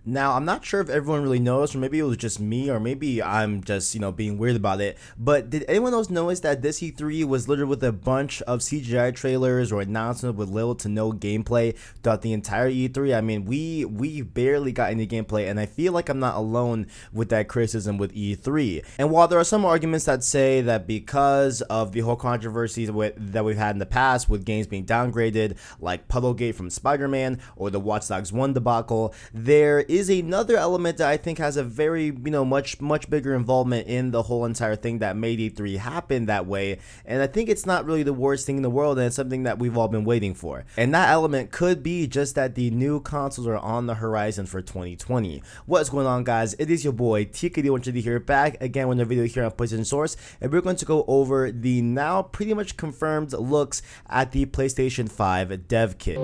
Now, I'm not sure if everyone really knows, or maybe it was just me, or maybe I'm just, being weird about it. But did anyone else notice that this E3 was littered with a bunch of CGI trailers or announcements with little to no gameplay throughout the entire E3? I mean, we barely got any gameplay, and I feel like I'm not alone with that criticism with E3. And while there are some arguments that say that because of the whole controversies that we've had in the past with games being downgraded, like Puddlegate from Spider-Man or the Watch Dogs 1 debacle, there is another element that I think has a very, much bigger involvement in the whole entire thing that made E3 happen that way. And I think it's not really the worst thing in the world, and it's something that we've all been waiting for. And that element could be just that the new consoles are on the horizon for 2020. What's going on, guys? It is your boy TKD1HD here, back again with a video here on PlayStation Source, and we're going to go over the now pretty much confirmed looks at the PlayStation 5 dev kit.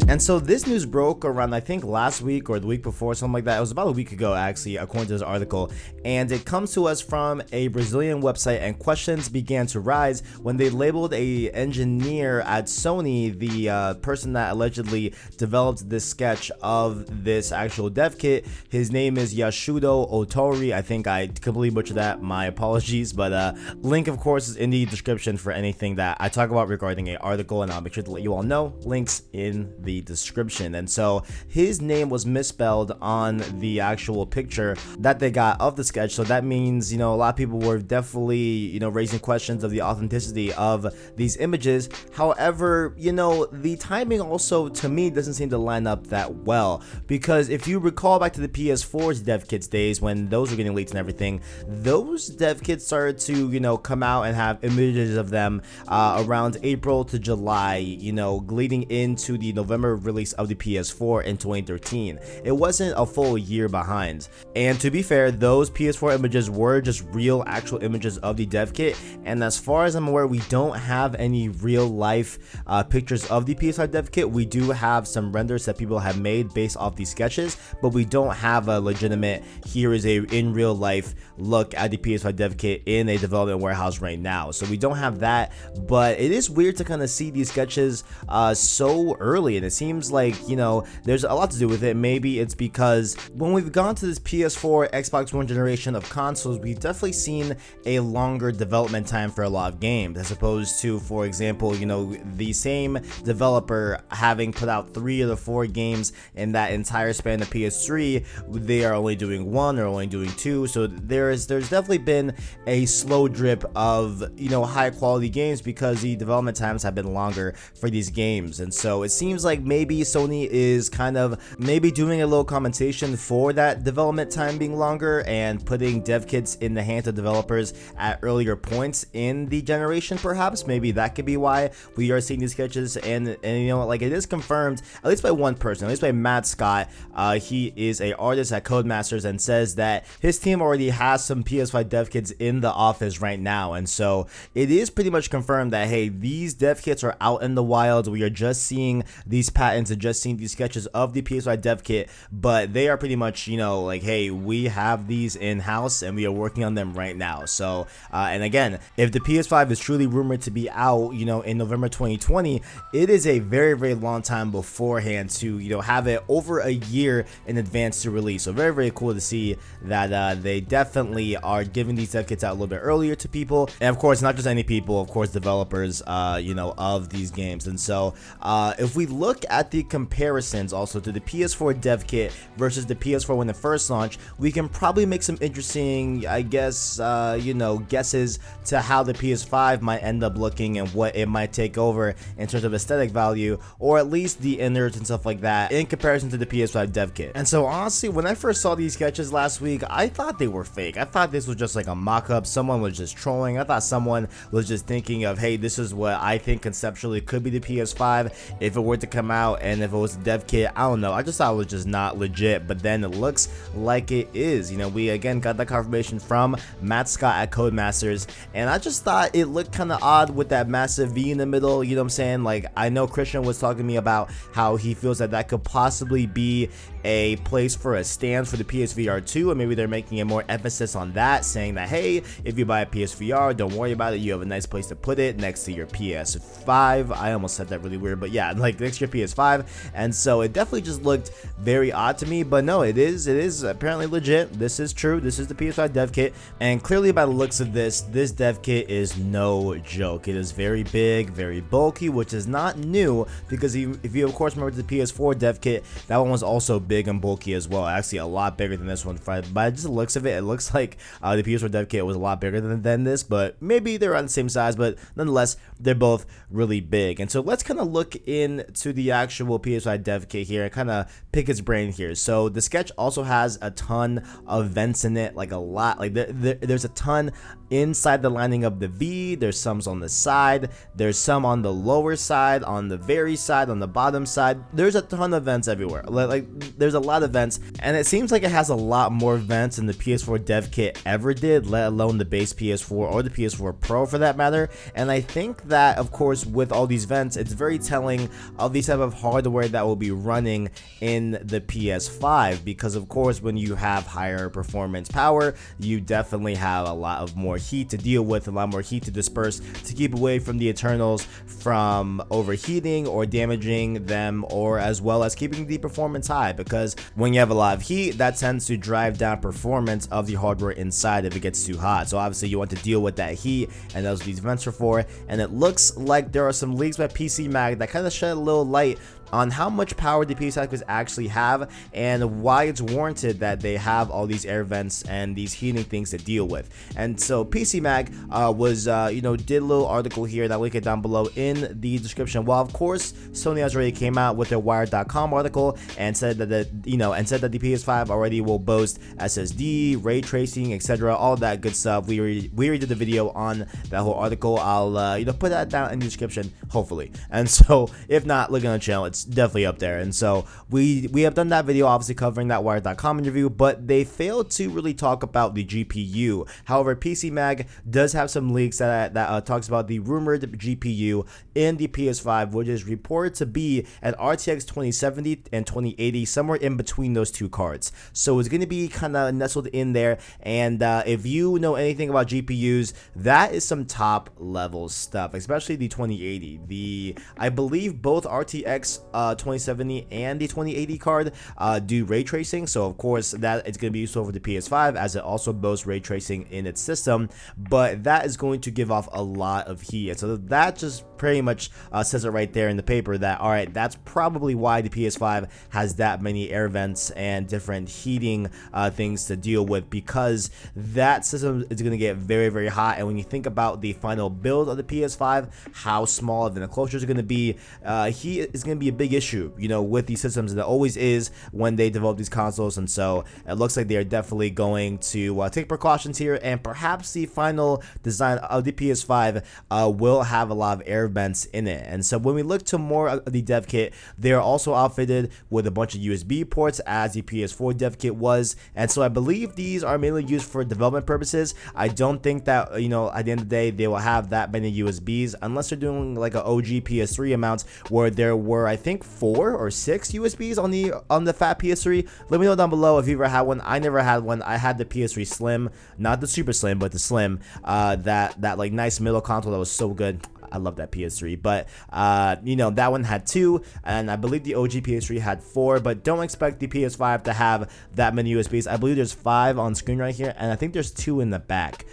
And so this news broke around, I think, last week or the week before, something like that. It was about a week ago, actually, according to this article. And it comes to us from a Brazilian website, and questions began to rise when they labeled a engineer at Sony, the person that allegedly developed this sketch of this actual dev kit. His name is Yasuda Otori. I think I completely butchered that. My apologies. But link, of course, is in the description for anything that I talk about regarding an article, and I'll make sure to let you all know. Links in the description. And so his name was misspelled on the actual picture that they got of the sketch. So that means, a lot of people were definitely, raising questions of the authenticity of these images. However, the timing also, to me, doesn't seem to line up that well, because if you recall back to the PS4's dev kits days when those were getting leaked and everything, those dev kits started to, come out and have images of them around April to July, leading into the November release of the PS4 in 2013. It wasn't a full year behind. And to be fair, those PS4 images were just real actual images of the dev kit, and as far as I'm aware, we don't have any real life pictures of the PS5 dev kit. We do have some renders that people have made based off these sketches, but we don't have a legitimate, here is a in real life look at the PS5 dev kit in a development warehouse right now. So we don't have that, but it is weird to kind of see these sketches so early, and it seems like, there's a lot to do with it. Maybe it's because when we've gone to this PS4, Xbox One generation of consoles, we've definitely seen a longer development time for a lot of games, as opposed to, for example, the same developer having put out 3 of the 4 games in that entire span of PS3, they are only doing 1 or only doing 2. So there's definitely been a slow drip of, high quality games because the development times have been longer for these games. And so it seems like maybe Sony is kind of maybe doing a little compensation for that development time being longer and putting dev kits in the hands of developers at earlier points in the generation. Perhaps maybe that could be why we are seeing these sketches. And it is confirmed, at least by one person, at least by Matt Scott. He is a artist at Codemasters and says that his team already has some PS5 dev kits in the office right now. And so it is pretty much confirmed that, hey, these dev kits are out in the wild. We are just seeing these patents and just seeing these sketches of the PS5 dev kit, but they are pretty much, hey, we have these in-house and we are working on them right now. So, and again, if the PS5 is truly rumored to be out, in November 2020, it is a very, very long time beforehand to, have it over a year in advance to release. So very, very cool to see that they definitely are giving these dev kits out a little bit earlier to people. And of course, not just any people, of course, developers, of these games. And so, if we look at the comparisons also to the PS4 dev kit versus the PS4 when it first launched, we can probably make some interesting, I guess, guesses to how the PS5 might end up looking and what it might take over in terms of aesthetic value, or at least the innards and stuff like that in comparison to the PS5 dev kit. And so honestly, when I first saw these sketches last week, I thought they were fake. I thought this was just like a mock-up. Someone was just trolling. I thought someone was just thinking of, hey, this is what I think conceptually could be the PS5 if it were to come out, and if it was a dev kit, I don't know. I just thought it was just not legit, but then it looks like it is. We again got that confirmation from Matt Scott at Codemasters, and I just thought it looked kind of odd with that massive V in the middle. Like, I know Christian was talking to me about how he feels that could possibly be a place for a stand for the PSVR 2, and maybe they're making a more emphasis on that, saying that, hey, if you buy a PSVR, don't worry about it, you have a nice place to put it next to your PS5. I almost said that really weird, but yeah, like next to your PS5. And so it definitely just looked very odd to me, but no, it is apparently legit. This is true. This is the PS5 dev kit, and clearly by the looks of this dev kit is no joke. It is very big, very bulky, which is not new, because if you of course remember the PS4 dev kit, that one was also big and bulky as well, actually a lot bigger than this one. By just the looks of it, it looks like the PS4 dev kit was a lot bigger than this, but maybe they're on the same size, but nonetheless, they're both really big. And so let's kind of look into the actual PS5 dev kit here and kind of pick its brain here. So the sketch also has a ton of vents in it, like a lot, like there's a ton inside the lining of the V. There's some on the side, there's some on the lower side, on the very side, on the bottom side. There's a ton of vents everywhere. Like there's a lot of vents, and it seems like it has a lot more vents than the PS4 dev kit ever did, let alone the base PS4 or the PS4 Pro for that matter. And I think that of course with all these vents, it's very telling of the type of hardware that will be running in the PS5, because of course when you have higher performance power, you definitely have a lot of more heat to deal with, a lot more heat to disperse, to keep away from the internals from overheating or damaging them, or as well as keeping the performance high, because when you have a lot of heat, that tends to drive down performance of the hardware inside if it gets too hot. So obviously you want to deal with that heat, and that's what these vents are for. And it looks like there are some leaks by PC Mag that kind of shed a little light on how much power the PS5 actually have, and why it's warranted that they have all these air vents and these heating things to deal with. And so PC Mag did a little article here, and I'll link it down below in the description. While of course Sony has already came out with their Wired.com article and said that the PS5 already will boast SSD, ray tracing, etc., all that good stuff. We already did the video on that whole article. I'll put that down in the description, hopefully. And so if not, look on the channel, it's definitely up there. And so we have done that video obviously covering that Wired.com interview, but they failed to really talk about the GPU. However, PC Mag does have some leaks that talks about the rumored GPU in the PS5, which is reported to be an RTX 2070 and 2080, somewhere in between those two cards. So it's going to be kind of nestled in there. And if you know anything about GPUs, that is some top level stuff, especially the 2080. I believe both RTX 2070 and the 2080 card do ray tracing, so of course that it's going to be useful for the PS5, as it also boasts ray tracing in its system, but that is going to give off a lot of heat. And so that just pretty much says it right there in the paper that, all right, that's probably why the PS5 has that many air vents and different heating things to deal with, because that system is going to get very, very hot. And when you think about the final build of the PS5, how small the enclosures are going to be, heat is going to be a big issue, with these systems, and it always is when they develop these consoles. And so it looks like they are definitely going to take precautions here, and perhaps the final design of the PS5 will have a lot of air vents in it. And so when we look to more of the dev kit, they are also outfitted with a bunch of USB ports, as the PS4 dev kit was. And so I believe these are mainly used for development purposes. I don't think that at the end of the day they will have that many USBs, unless they're doing like an OG PS3 amount, where there were, I think, 4 or 6 USBs on the fat PS3. Let me know down below if you ever had one. I never had one. I had the PS3 Slim, not the Super Slim, but the Slim. That like nice middle console that was so good. I love that PS3, but that one had 2, and I believe the OG PS3 had 4, but don't expect the PS5 to have that many USBs. I believe there's 5 on screen right here, and I think there's 2 in the back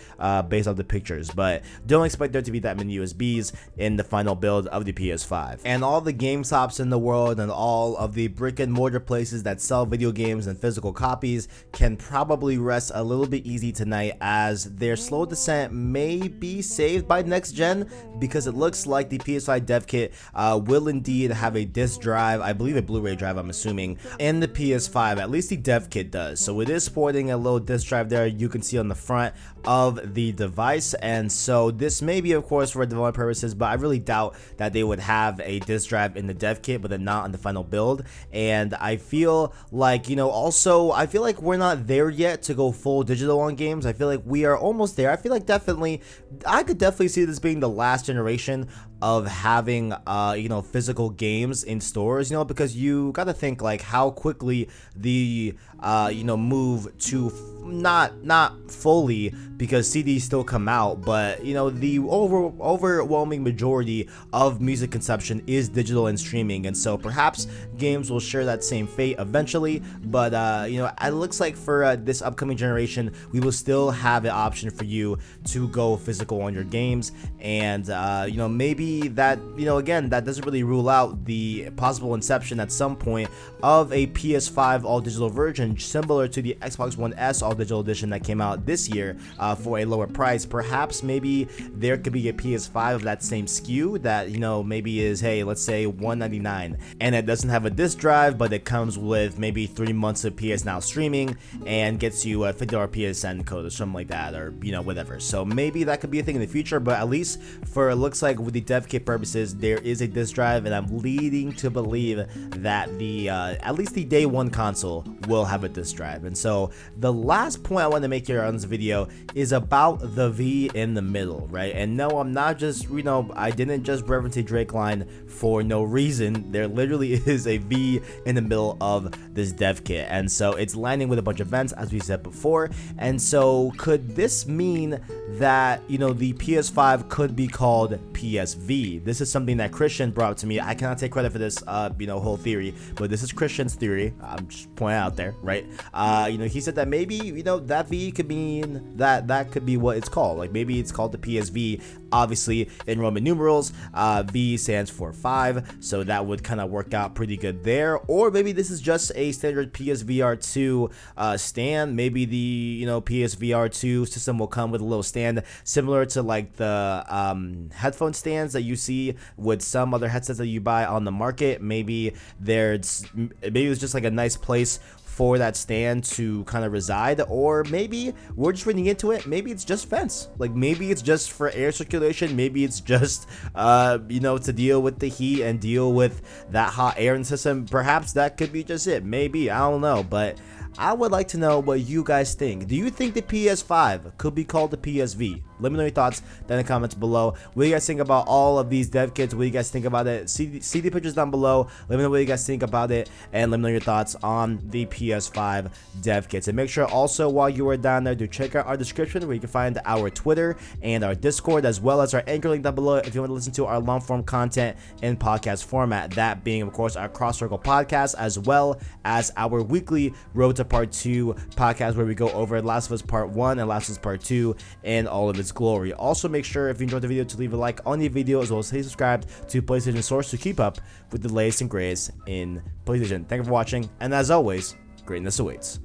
based off the pictures, but don't expect there to be that many USBs in the final build of the PS5. And all the GameStops in the world and all of the brick and mortar places that sell video games and physical copies can probably rest a little bit easy tonight, as their slow descent may be saved by next gen, because it looks like the PS5 dev kit will indeed have a disc drive, I believe a Blu-ray drive, I'm assuming, in the PS5. At least the dev kit does. So it is sporting a little disc drive there, you can see on the front of the device. And so this may be, of course, for development purposes, but I really doubt that they would have a disc drive in the dev kit but then not on the final build. And I feel like, also I feel like we're not there yet to go full digital on games. I feel like we are almost there. I feel like I could definitely see this being the last generation of having physical games in stores, because you got to think like how quickly the move to not fully, because CDs still come out, but the overwhelming majority of music consumption is digital and streaming, and so perhaps games will share that same fate eventually. But it looks like for this upcoming generation, we will still have an option for you to go physical on your games, and maybe that again, that doesn't really rule out the possible inception at some point of a PS5 all digital version similar to the Xbox One S all digital edition that came out this year for a lower price. Perhaps maybe there could be a PS5 of that same SKU that maybe is, hey, let's say $199, and it doesn't have a disc drive, but it comes with maybe 3 months of PS Now streaming and gets you a $50 PSN code or something like that, or whatever. So maybe that could be a thing in the future, but at least for it looks like with the dev kit purposes, there is a disc drive, and I'm leading to believe that the at least the day one console will have a disc drive. And so the last point I want to make here on this video is about the V in the middle, right? And no, I'm not just I didn't just reference a Drake line for no reason. There literally is a V in the middle of this dev kit, and so it's lining with a bunch of vents, as we said before. And so could this mean that the PS5 could be called PSV? This is something that Christian brought up to me. I cannot take credit for this whole theory, but this is Christian's theory. I'm just pointing out there, right? He said that maybe that V could mean that could be what it's called. Like maybe it's called the PSV. Obviously in Roman numerals, V stands for 5, so that would kind of work out pretty good there. Or maybe this is just a standard PSVR2 stand. Maybe the PSVR2 system will come with a little stand similar to like the headphone stands that you see with some other headsets that you buy on the market. Maybe it's just like a nice place for that stand to kind of reside, or maybe we're just reading into it. Maybe it's just vents. Like maybe it's just for air circulation. Maybe it's just to deal with the heat and deal with that hot air in the system. Perhaps that could be just it. Maybe, I don't know, but I would like to know what you guys think. Do you think the PS5 could be called the PSV? Let me know your thoughts down in the comments below. What do you guys think about all of these dev kits? What do you guys think about it? See the pictures down below. Let me know what you guys think about it, and let me know your thoughts on the PS5 dev kits. And make sure also, while you are down there, to check out our description where you can find our Twitter and our Discord, as well as our Anchor link down below if you want to listen to our long form content in podcast format. That being, of course, our Cross Circle podcast, as well as our weekly Road to Part 2 podcast, where we go over Last of Us Part 1 and Last of Us Part 2 and all of its glory. Also, make sure if you enjoyed the video to leave a like on the video, as well as stay subscribed to PlayStation Source to keep up with the latest and greatest in PlayStation. Thank you for watching, and as always, greatness awaits.